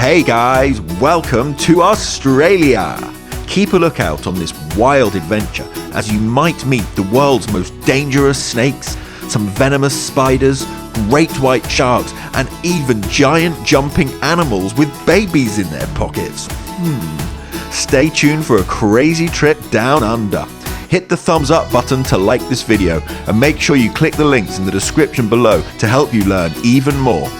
Hey guys, welcome to Australia! Keep a lookout on this wild adventure as you might meet the world's most dangerous snakes, some venomous spiders, great white sharks, and even giant jumping animals with babies in their pockets. Stay tuned for a crazy trip down under. Hit the thumbs up button to like this video and make sure you click the links in the description below to help you learn even more.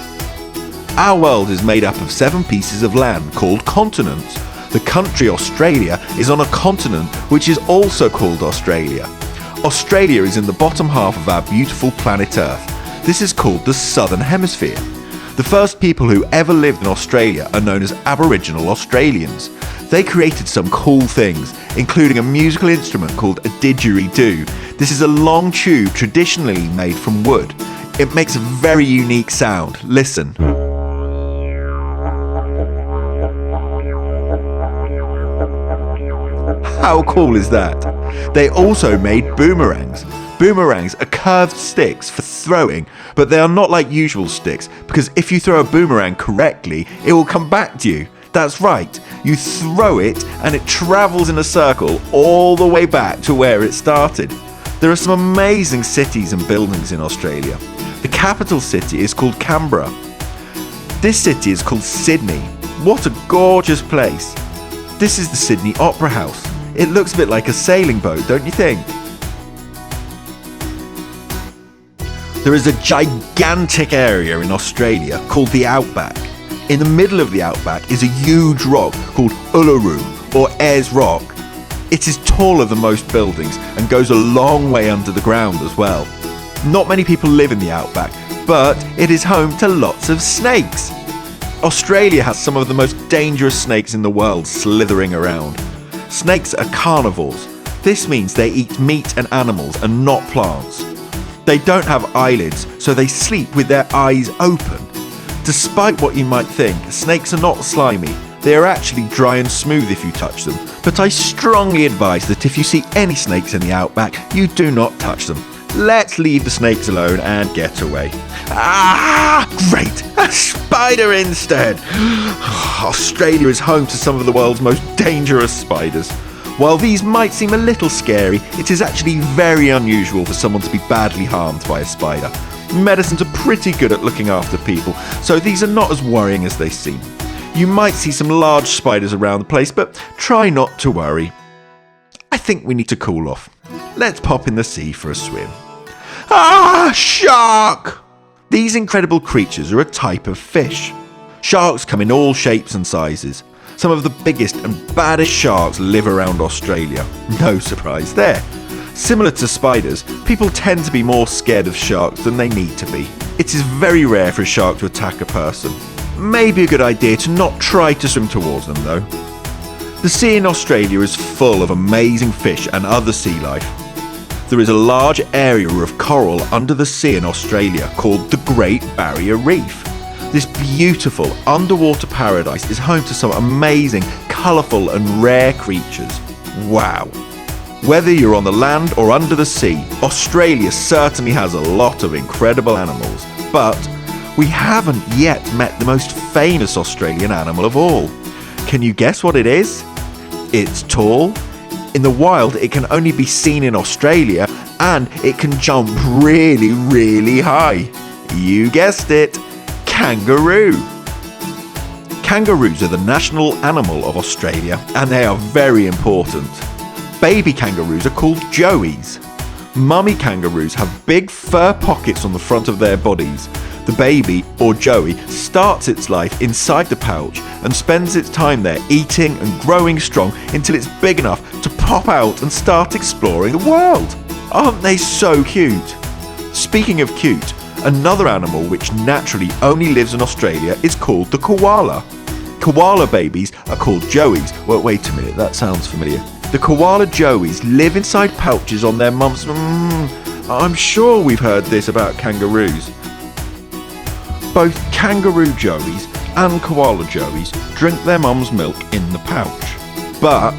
Our world is made up of 7 pieces of land called continents. The country Australia is on a continent which is also called Australia. Australia is in the bottom half of our beautiful planet Earth. This is called the Southern Hemisphere. The first people who ever lived in Australia are known as Aboriginal Australians. They created some cool things, including a musical instrument called a didgeridoo. This is a long tube traditionally made from wood. It makes a very unique sound. Listen. How cool is that? They also made boomerangs. Boomerangs are curved sticks for throwing, but they are not like usual sticks because if you throw a boomerang correctly, it will come back to you. That's right, you throw it and it travels in a circle all the way back to where it started. There are some amazing cities and buildings in Australia. The capital city is called Canberra. This city is called Sydney. What a gorgeous place. This is the Sydney Opera House. It looks a bit like a sailing boat, don't you think? There is a gigantic area in Australia called the Outback. In the middle of the Outback is a huge rock called Ulura, or Ayers Rock. It is taller than most buildings and goes a long way under the ground as well. Not many people live in the Outback, but it is home to lots of snakes. Australia has some of the most dangerous snakes in the world slithering around. Snakes are carnivores. This means they eat meat and animals and not plants. They don't have eyelids, so they sleep with their eyes open. Despite what you might think, snakes are not slimy. They are actually dry and smooth if you touch them. But I strongly advise that if you see any snakes in the Outback, you do not touch them. Let's leave the snakes alone and get away. Ah, great! A spider instead! Australia is home to some of the world's most dangerous spiders. While these might seem a little scary, it is actually very unusual for someone to be badly harmed by a spider. Medicines are pretty good at looking after people, so these are not as worrying as they seem. You might see some large spiders around the place, but try not to worry. I think we need to cool off. Let's pop in the sea for a swim. Ah, shark! These incredible creatures are a type of fish. Sharks come in all shapes and sizes. Some of the biggest and baddest sharks live around Australia. No surprise there. Similar to spiders, people tend to be more scared of sharks than they need to be. It is very rare for a shark to attack a person. Maybe a good idea to not try to swim towards them though. The sea in Australia is full of amazing fish and other sea life. There is a large area of coral under the sea in Australia called the Great Barrier Reef. This beautiful underwater paradise is home to some amazing, colourful and rare creatures. Wow! Whether you're on the land or under the sea, Australia certainly has a lot of incredible animals, but we haven't yet met the most famous Australian animal of all. Can you guess what it is? It's tall. In the wild, it can only be seen in Australia, and it can jump really, really high. You guessed it, kangaroo. Kangaroos are the national animal of Australia, and they are very important. Baby kangaroos are called joeys. Mummy kangaroos have big fur pockets on the front of their bodies. The baby, or joey, starts its life inside the pouch and spends its time there eating and growing strong until it's big enough to pop out and start exploring the world. Aren't they so cute? Speaking of cute, another animal which naturally only lives in Australia is called the koala. Koala babies are called joeys. Well, wait a minute, that sounds familiar. The koala joeys live inside pouches on their mums. I'm sure we've heard this about kangaroos. Both kangaroo joeys and koala joeys drink their mum's milk in the pouch. But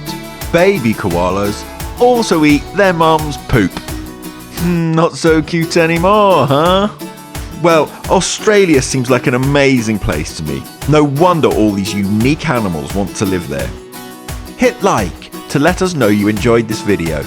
baby koalas also eat their mum's poop. Not so cute anymore, huh? Well, Australia seems like an amazing place to me. No wonder all these unique animals want to live there. Hit like to let us know you enjoyed this video.